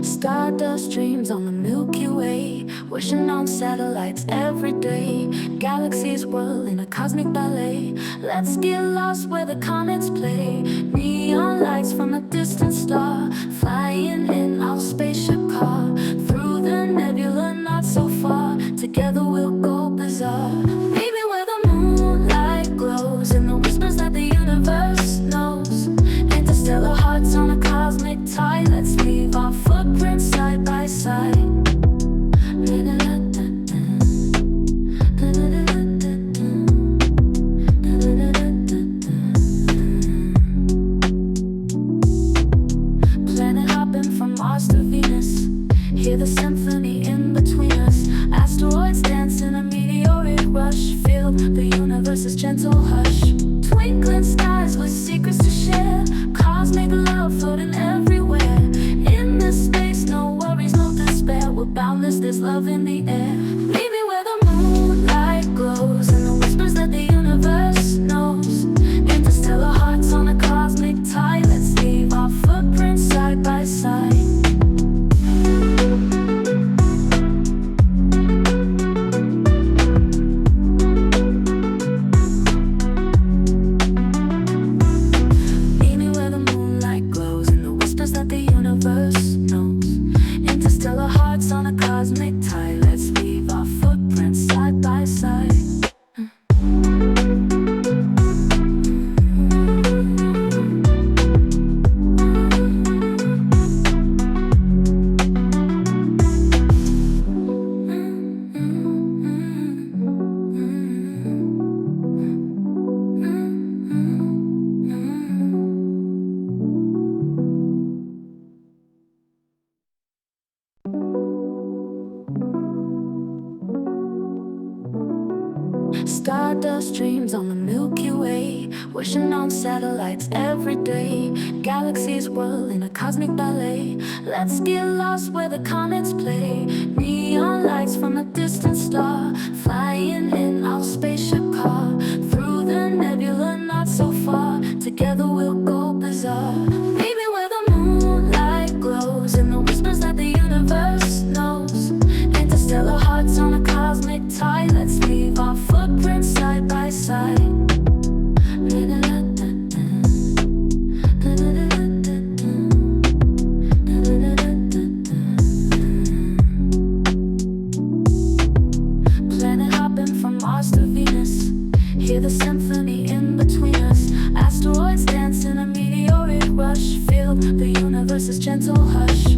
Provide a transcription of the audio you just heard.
Stardust dreams on the Milky Way, wishing on satellites every day. Galaxies whirl in a cosmic ballet. Let's get lost where the comets play. Neon lights from a distant star, flying in our spaceship car. Through the nebula not so far, together we'll go bizarre. Maybe where the moonlight glows, in the whispers that the universe knows. Interstellar hearts on a cosmic tide. Let's leave our footprints side by side. Planet hopping from Mars to Venus, hear the symphony in between us. Asteroids dance in a meteoric rush, feel the universe's gentle hush. Twinkling skies with secrets to share, cosmic love floating everywhere. In this space, no worries, no despair. We're boundless, there's love in the air. Maybe where the moonlight glows, and the whispers that the universe knows. Interstellar hearts on a cosmic tide. Let's leave our footprints side by side. Interstellar hearts on a cosmic tide. Let's leave our footprints side by side. Stardust dreams on the Milky Way, wishing on satellites every day. Galaxies whirl in a cosmic ballet. Let's get lost where the comets play. Neon lights from a distant star, flying in our spaceship car. Through the nebula not so far, together we'll go bizarre. Maybe where the moonlight glows, in the whispers that the universe knows. Interstellar hearts on a cosmic tide. Let's leave our footprints side by side. Planet hopping from Mars to Venus, hear the symphony in between us. Asteroids dance in a meteoric rush, feel the universe's gentle hush.